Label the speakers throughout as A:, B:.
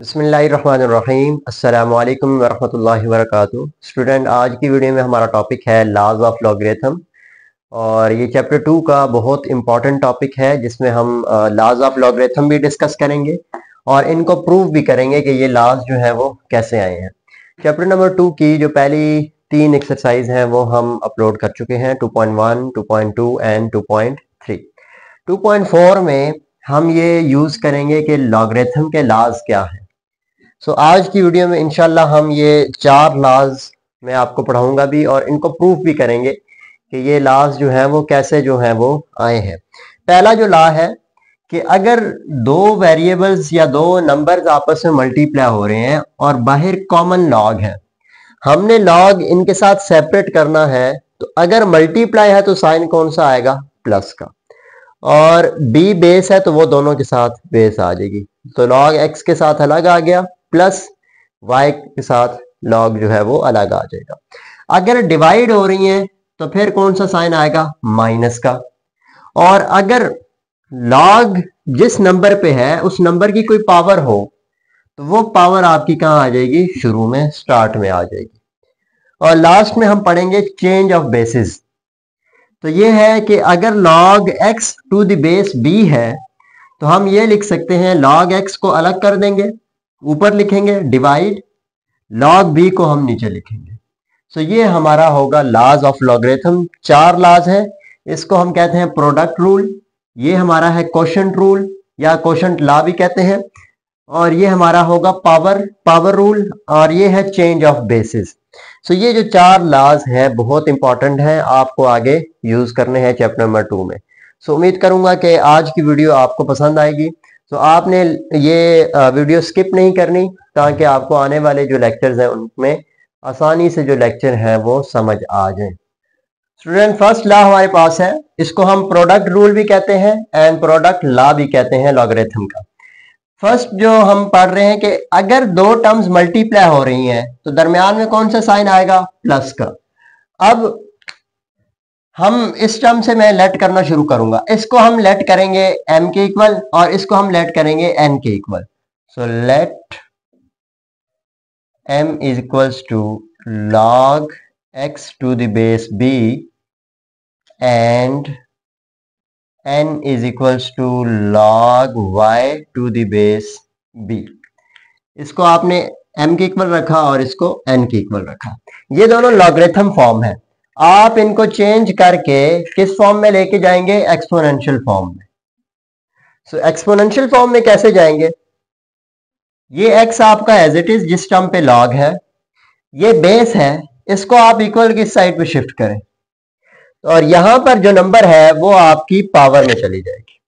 A: बिस्मिल्लाहिर्रहमानिर्रहीम अस्सलामुअलैकुम वरहमतुल्लाहि वबरकातुहू। स्टूडेंट, आज की वीडियो में हमारा टॉपिक है लॉज ऑफ लॉगरिथम और ये चैप्टर 2 का बहुत इंपॉर्टेंट टॉपिक है जिसमें हम लॉज ऑफ लॉगरिथम भी डिस्कस करेंगे और इनको प्रूव भी करेंगे कि ये लॉज जो है वो कैसे आए हैं। चैप्टर नंबर 2 की जो पहली 3 एक्सरसाइज हैं वो हम अपलोड कर चुके हैं, 2.1, 2.2 एंड 2.3। 2.4 में हम ये यूज करेंगे कि लॉगरिथम के लॉज क्या हैं। आज की वीडियो में इंशाल्लाह हम ये 4 लॉज मैं आपको पढ़ाऊंगा भी और इनको प्रूफ भी करेंगे कि ये लॉज जो है वो कैसे जो है वो आए हैं। पहला जो लॉ है कि अगर दो वेरिएबल्स या दो नंबर्स आपस में मल्टीप्लाई हो रहे हैं और बाहर कॉमन लॉग है, हमने लॉग इनके साथ सेपरेट करना है, तो अगर मल्टीप्लाई है तो साइन कौन सा आएगा? प्लस का। और बी बेस है तो वो दोनों के साथ बेस आ जाएगी, तो लॉग एक्स के साथ अलग आ गया, प्लस वाई के साथ लॉग जो है वो अलग आ जाएगा। अगर डिवाइड हो रही हैं तो फिर कौन सा साइन आएगा? माइनस का। और अगर लॉग जिस नंबर पे है उस नंबर की कोई पावर हो तो वो पावर आपकी कहां आ जाएगी? शुरू में, स्टार्ट में आ जाएगी। और लास्ट में हम पढ़ेंगे चेंज ऑफ बेसिस। तो ये है कि अगर log x to the base b है तो हम ये लिख सकते हैं log x को अलग कर देंगे, ऊपर लिखेंगे डिवाइड, log b को हम नीचे लिखेंगे। ये हमारा होगा लॉज ऑफ लॉगरिथम। 4 लॉज है, इसको हम कहते हैं प्रोडक्ट रूल, ये हमारा है कोशेंट रूल या कोशेंट लॉ भी कहते हैं, और ये हमारा होगा पावर रूल, और ये है चेंज ऑफ बेसिस। ये जो 4 लॉज हैं बहुत इंपॉर्टेंट हैं, आपको आगे यूज करने हैं चैप्टर नंबर 2 में। उम्मीद करूंगा कि आज की वीडियो आपको पसंद आएगी। आपने ये वीडियो स्किप नहीं करनी ताकि आपको आने वाले जो लेक्चर्स हैं उनमें आसानी से जो लेक्चर है वो समझ आ जाए। स्टूडेंट, फर्स्ट लॉ हमारे पास है, इसको हम प्रोडक्ट रूल भी कहते हैं एंड प्रोडक्ट लॉ भी कहते हैं लॉगरिथम का। फर्स्ट जो हम पढ़ रहे हैं कि अगर दो टर्म्स मल्टीप्लाई हो रही हैं तो दरमियान में कौन सा साइन आएगा? प्लस का। अब हम इस टर्म से मैं लेट करना शुरू करूंगा, इसको हम लेट करेंगे m के इक्वल और इसको हम लेट करेंगे n के equal. Let m is equals to log x to the base b and n is equals to log y to the base b। इसको आपने m के इक्वल रखा और इसको n के इक्वल रखा। ये दोनों लॉगरिथम फॉर्म है, आप इनको चेंज करके किस फॉर्म में लेके जाएंगे? एक्सपोनेंशियल फॉर्म में। एक्सपोनेंशियल फॉर्म में कैसे जाएंगे? ये x आपका एज इट इज जिस टर्म पे log है, ये बेस है, इसको आप इक्वल किस साइड पे शिफ्ट करें और यहां पर जो नंबर है वो आपकी पावर में चली जाएगी,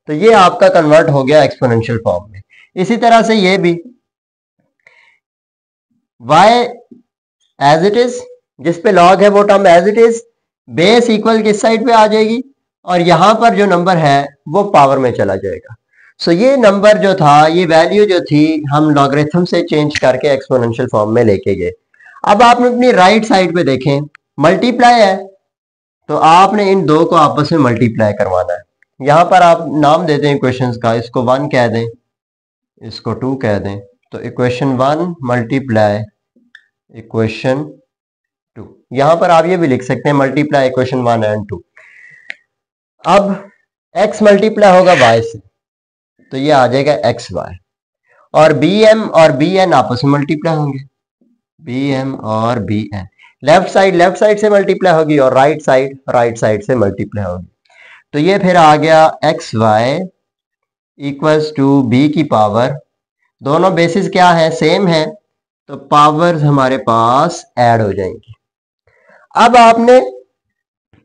A: तो ये आपका कन्वर्ट हो गया एक्सपोनेंशियल फॉर्म में। इसी तरह से ये भी y एज इट इज जिस पे log है वो term as it is, base equal किस साइड पे आ जाएगी और यहां पर जो नंबर है वो पावर में चला जाएगा। ये नंबर जो था, ये वैल्यू जो थी, हम लॉगरिथम से चेंज करके एक्सपोनेंशियल फॉर्म में लेके गए। अब आपने अपनी राइट साइड पे देखें, मल्टीप्लाई है तो आपने इन दो को आपस में मल्टीप्लाई करवाना है। यहां पर आप नाम दे दें इक्वेशंस का, इसको 1 कह दें, इसको 2 कह दें, तो इक्वेशन 1 मल्टीप्लाई इक्वेशन 2। यहां पर आप ये भी लिख सकते हैं मल्टीप्लाई इक्वेशन 1 एंड 2। अब x मल्टीप्लाई होगा y से तो ये आ जाएगा xy, और bm और bn आपस में मल्टीप्लाई होंगे, bm और bn। लेफ्ट साइड से मल्टीप्लाई होगी और राइट साइड से मल्टीप्लाई होगी, तो ये फिर आ गया xy इक्वल्स टू b की पावर, दोनों बेसिस क्या है? सेम है, तो पावर्स हमारे पास ऐड हो जाएंगी। अब आपने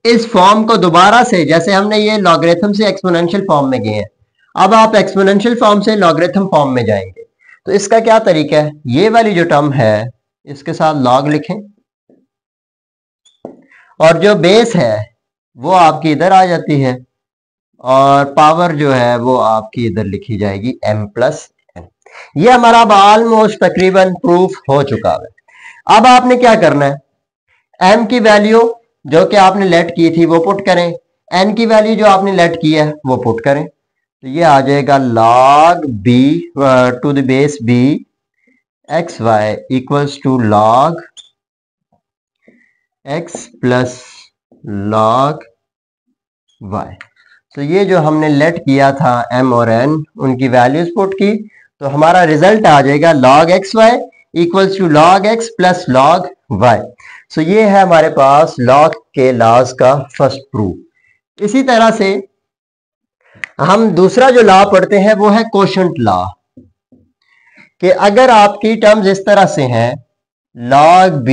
A: इस फॉर्म को दोबारा से, जैसे हमने ये लॉगरिथम से एक्सपोनेंशियल फॉर्म में गए हैं, अब आप एक्सपोनेंशियल फॉर्म से लॉगरिथम फॉर्म में जाएंगे, तो इसका क्या तरीका है? ये वाली जो टर्म है इसके साथ log लिखें और जो बेस है वो आपकी इधर आ जाती है और पावर जो है वो आपकी इधर लिखी जाएगी m प्लस n। ये हमारा अब ऑलमोस्ट तकरीबन प्रूफ हो चुका है। अब आपने क्या करना है? m की वैल्यू जो कि आपने लेट की थी वो पुट करें, n की वैल्यू जो आपने लेट की है वो पुट करें। तो ये आ जाएगा log b to the base b X Y equals to log x plus log y। तो ये जो हमने लेट किया था m और n, उनकी वैल्यूज पुट की, तो हमारा रिजल्ट आ जाएगा log x y equals to log x plus log y। So ये है हमारे पास log के लॉज का फर्स्ट प्रूफ। इसी तरह से हम दूसरा जो लॉ पढ़ते हैं वो है कोशेंट लॉ, कि अगर आपकी टर्म्स इस तरह से हैं log b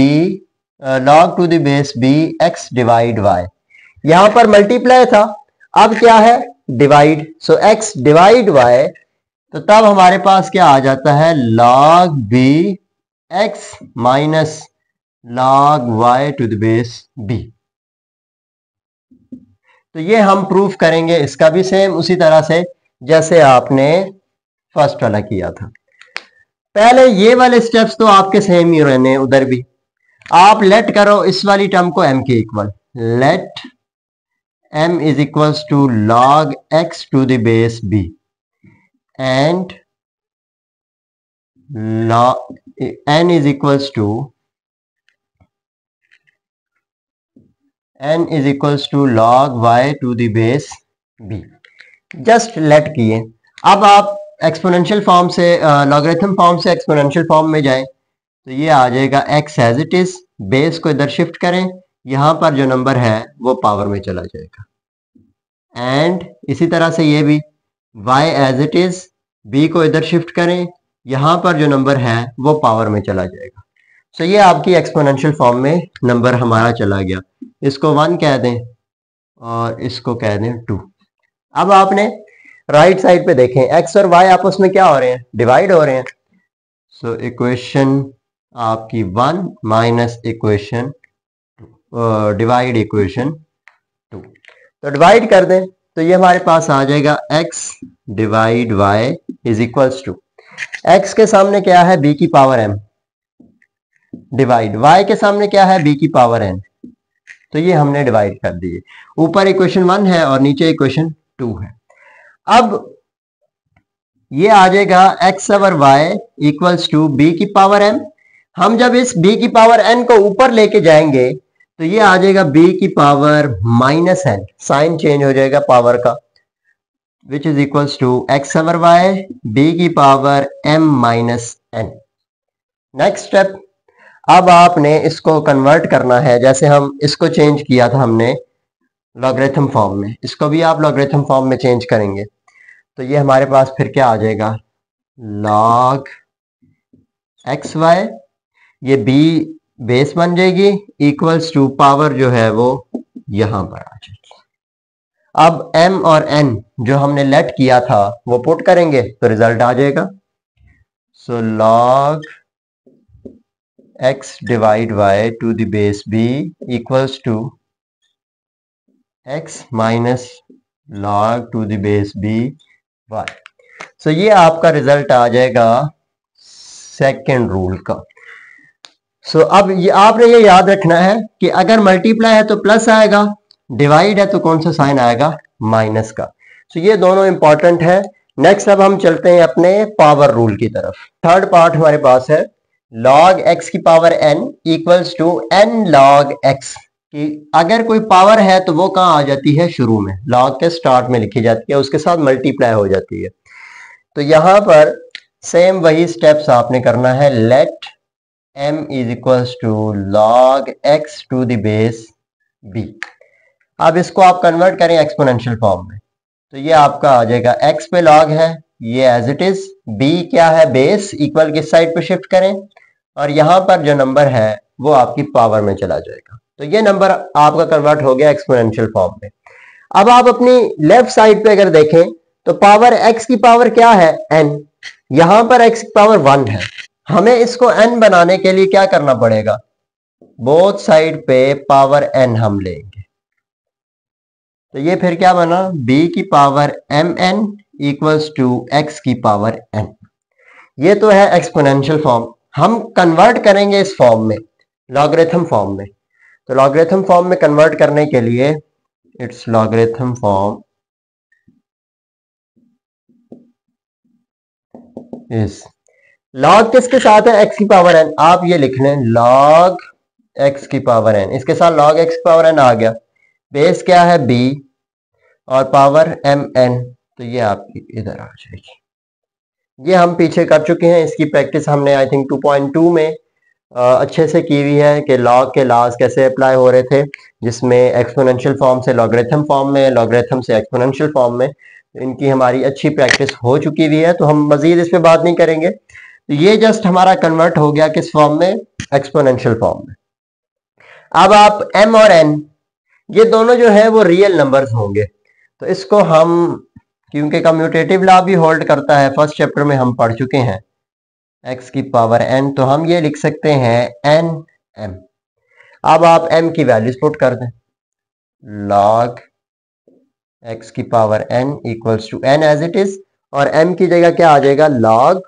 A: log to the base b x divide y, यहां पर मल्टीप्लाई था, अब क्या है divide, so x divide y, तो तब हमारे पास क्या आ जाता है log b x minus log y to the base b। तो ये हम प्रूफ करेंगे इसका भी सेम उसी तरह से जैसे आपने फर्स्ट वाला किया था। पहले ये वाले स्टेप्स तो आपके सेम ही रहने, उधर भी आप लेट करो इस वाली टर्म को m के equal, let m is equals to log x to the base b and n is equals to log y to the base b। Just let किए। अब आप एक्सपोनेंशियल फॉर्म से लॉगरिथम फॉर्म से exponential form में जाएं, तो ये आ जाएगा x as it is, base को इधर शिफ्ट करें, यहां पर जो नंबर है वो पावर में चला जाएगा, एंड इसी तरह से ये भी y as it is, b को इधर शिफ्ट करें, यहां पर जो नंबर है वो पावर में चला जाएगा। सो ये आपकी एक्सपोनेंशियल फॉर्म में नंबर हमारा चला गया, इसको 1 कह दें और इसको कह दें 2। अब आपने राइट साइड पे देखें x और y आपस में क्या हो रहे हैं, डिवाइड हो रहे हैं। सो इक्वेशन आपकी 1 माइनस इक्वेशन डिवाइड इक्वेशन 2, तो डिवाइड कर दें तो ये हमारे पास आ जाएगा x divide y is equals to, x के सामने क्या है b की पावर m, डिवाइड y के सामने क्या है b की पावर n, तो ये हमने डिवाइड कर दिए। ऊपर इक्वेशन 1 है और नीचे इक्वेशन 2 है। अब ये आ जाएगा x over y equals to b की पावर m। हम जब इस b की पावर n को ऊपर लेके जाएंगे तो ये आ जाएगा b की power minus n, sign change हो जाएगा पावर का, which is equals to x over y b की power m minus n। Next step, अब आपने इसको कन्वर्ट करना है, जैसे हम इसको चेंज किया था हमने लॉगरिथम फॉर्म में, इसको भी आप लॉगरिथम फॉर्म में चेंज करेंगे, तो ये हमारे पास फिर क्या आ जाएगा log एक्स वाई, ये b बेस बन जाएगी इक्वल्स टू पावर जो है वो यहां पर आ जाएगी। अब m और n जो हमने लेट किया था वो पुट करेंगे तो रिजल्ट आ जाएगा। So log x divide y to the base b equals to x minus log to the base b y। So ये आपका रिजल्ट आ जाएगा सेकेंड रूल का। सो अब ये आपने ये याद रखना है कि अगर मल्टीप्लाई है तो प्लस आएगा, डिवाइड है तो कौन सा साइन आएगा, माइनस का। सो ये दोनों इंपॉर्टेंट है। नेक्स्ट अब हम चलते हैं अपने पावर रूल की तरफ। थर्ड पार्ट हमारे पास है log x की power n equals to n log x, कि अगर कोई पावर है तो वो कहाँ आ जाती है, शुरू में, log के स्टार्ट में लिखी जाती है, उसके साथ मल्टीप्लाई हो जाती है। तो यहां पर सेम वही स्टेप्स आपने करना है, let m is equals to log x to the base b। अब इसको आप कन्वर्ट करें एक्सपोनेंशियल फॉर्म में, तो ये आपका आ जाएगा x पे log है, ये एज इट इज, b क्या है बेस, इक्वल किस साइड पे शिफ्ट करें, और यहां पर जो नंबर है वो आपकी पावर में चला जाएगा। तो ये नंबर आपका कन्वर्ट हो गया एक्सपोनेंशियल फॉर्म में। अब आप अपनी लेफ्ट साइड पे अगर देखें तो पावर x की पावर क्या है, n, यहां पर x की पावर 1 है। हमें इसको n बनाने के लिए क्या करना पड़ेगा, बोथ साइड पे पावर n हम लेंगे, तो ये फिर क्या बना, b की power mn equals to x की पावर n। ये तो है एक्सपोनेंशियल फॉर्म। हम कन्वर्ट करेंगे इस फॉर्म में, लॉगरिथम फॉर्म में। तो लॉगरिथम फॉर्म में कन्वर्ट करने के लिए it's logarithm form is log किसके साथ है, एक्स की पावर एन। आप ये लिख लें लॉग एक्स की पावर एन, इसके साथ लॉग एक्स की पावर एन आ गया। बेस क्या है बी और पावर एम एन, तो ये आपकी इधर आ जाएगी। ये हम पीछे कर चुके हैं, इसकी प्रैक्टिस हमने आई थिंक 2.2 में अच्छे से की हुई है कि लॉग के लॉज कैसे अप्लाई हो रहे थे, जिसमें एक्सपोनेंशियल फॉर्म से लॉगरिथम फॉर्म में, लॉगरिथम से एक्सपोनेंशियल फॉर्म में। इनकी हमारी अच्छी प्रैक्टिस हो चुकी हुई है, तो हम मजीद इस पर बात नहीं करेंगे। तो ये जस्ट हमारा कन्वर्ट हो गया किस फॉर्म में, एक्सपोनेंशियल फॉर्म में। अब आप m और n ये दोनों जो है वो रियल नंबर्स होंगे, तो इसको हम, क्योंकि कम्यूटेटिव लॉ भी होल्ड करता है, फर्स्ट चैप्टर में हम पढ़ चुके हैं x की पावर n, तो हम ये लिख सकते हैं n m। अब आप m की वैल्यूज पुट कर दें, log x की power n equals to n as it is, और m की जगह क्या आ जाएगा, log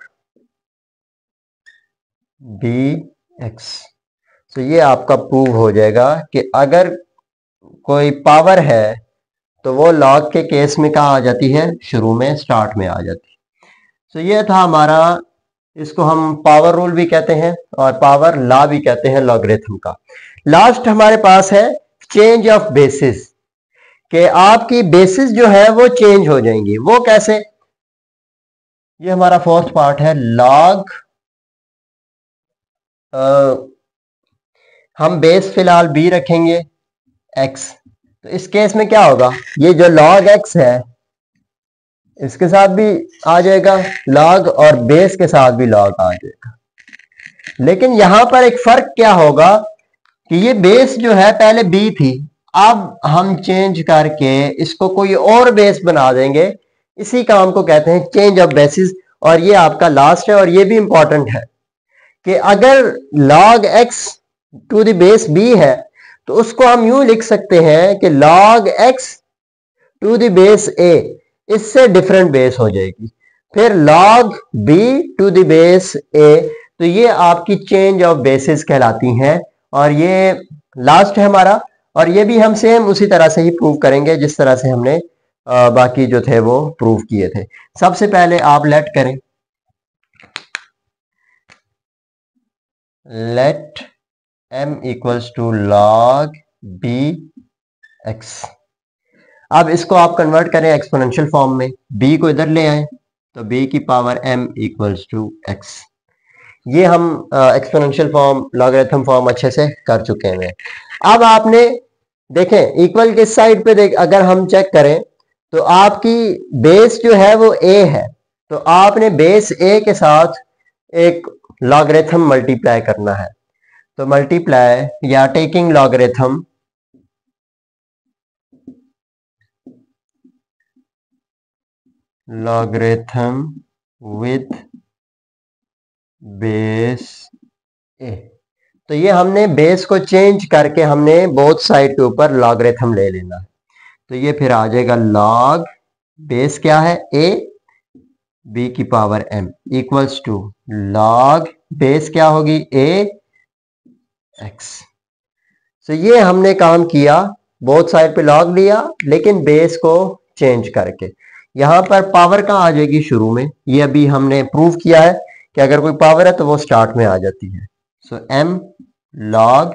A: bx। तो ये आपका प्रूव हो जाएगा कि अगर कोई पावर है तो वो लॉग के केस में कहाँ आ जाती है, शुरू में, स्टार्ट में आ जाती है। तो ये था हमारा, इसको हम पावर रूल भी कहते हैं और पावर लॉ भी कहते हैं लॉगरिथम का। लास्ट हमारे पास है चेंज ऑफ बेसिस, कि आपकी बेसिस जो है वो चेंज हो जाएंगी। वो कैसे, ये हमारा फोर्थ पार्ट है, लॉग हम बेस फिलहाल b रखेंगे x, तो इस केस में क्या होगा, ये जो log x है इसके साथ भी आ जाएगा log, और बेस के साथ भी log आ जाएगा। लेकिन यहां पर एक फर्क क्या होगा कि ये बेस जो है पहले b थी, अब हम चेंज करके इसको कोई और बेस बना देंगे। इसी काम को कहते हैं चेंज ऑफ बेसिस। और ये आपका लास्ट है, और ये भी इंपॉर्टेंट है कि अगर log x to the base b है तो उसको हम यूं लिख सकते हैं कि log x to the base a, इससे डिफरेंट बेस हो जाएगी। फिर log b to the base a, तो ये आपकी चेंज ऑफ बेसिस कहलाती हैं। और ये लास्ट है हमारा, और ये भी हम सेम उसी तरह से ही प्रूव करेंगे जिस तरह से हमने बाकी जो थे वो प्रूव किए थे। सबसे पहले आप लेट करें, let m equals to log bx। अब इसको आप कन्वर्ट करें एक्सपोनेंशियल फॉर्म में, b को इधर ले आए तो b की power m equals to x। ये हम एक्सपोनेंशियल फॉर्म, लॉगरिथम फॉर्म अच्छे से कर चुके हैं। अब आपने देखें इक्वल किस साइड पे, देख अगर हम चेक करें तो आपकी बेस जो है वो a है, तो आपने बेस a के साथ एक लॉगरिथम मल्टीप्लाई करना है। तो मल्टीप्लाई या टेकिंग लॉगरिथम विद बेस ए, तो ये हमने बेस को चेंज करके हमने बोथ साइड के ऊपर लॉगरिथम ले लेना है। तो ये फिर आ जाएगा log बेस क्या है a, b की power m equals to log base क्या होगी a x। तो ये हमने काम किया, बोथ साइड पे log लिया लेकिन बेस को चेंज करके। यहां पर पावर कहाँ आ जाएगी, शुरू में। ये अभी हमने प्रूव किया है कि अगर कोई पावर है तो वो स्टार्ट में आ जाती है। So m log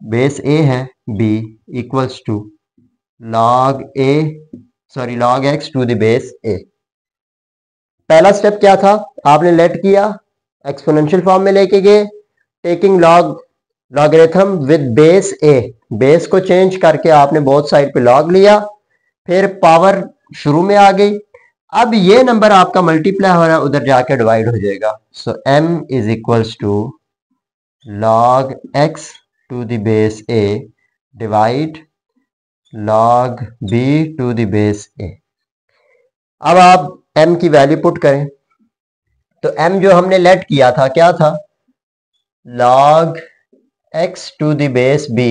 A: base a है b equals to log x to the base a। पहला स्टेप क्या था, आपने लेट किया, एक्सपोनेंशियल फॉर्म में लेके गए, taking logarithm with base a, base को चेंज करके आपने बोथ साइड पे log लिया, फिर पावर शुरू में आ गई। अब ये नंबर आपका मल्टीप्लाई हो रहा है, उधर जाके डिवाइड हो जाएगा। So m is equals to log x to the base a divide log b to the base a। अब आप m की वैल्यू पुट करें, तो m जो हमने लेट किया था क्या था, log x to the base b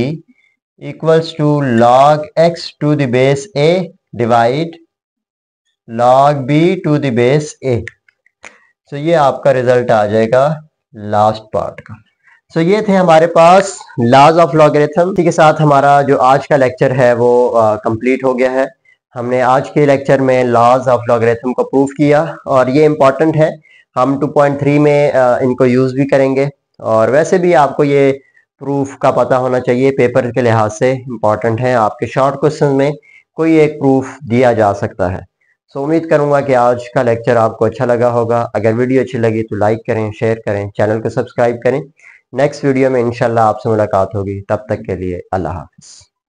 A: equals to log x to the base a divide log b to the base a। तो ये आपका रिजल्ट आ जाएगा लास्ट पार्ट का। सो ये थे हमारे पास लॉज ऑफ लॉगरिथम। इसी के साथ हमारा जो आज का लेक्चर है वो कंप्लीट हो गया है। हमने आज के लेक्चर में लॉज ऑफ लॉगरिथम को प्रूव किया, और ये इंपॉर्टेंट है हम 2.3 में इनको यूज़ भी करेंगे। और वैसे भी आपको ये प्रूफ का पता होना चाहिए, पेपर के लिहाज से इम्पॉर्टेंट है। आपके शॉर्ट क्वेश्चन में कोई एक प्रूफ दिया जा सकता है। सो उम्मीद करूंगा कि आज का लेक्चर आपको अच्छा लगा होगा। अगर वीडियो अच्छी लगी तो लाइक करें, शेयर करें, चैनल को सब्सक्राइब करें। नेक्स्ट वीडियो में इंशाल्लाह आपसे मुलाकात होगी। तब तक के लिए अल्लाह हाफिज़।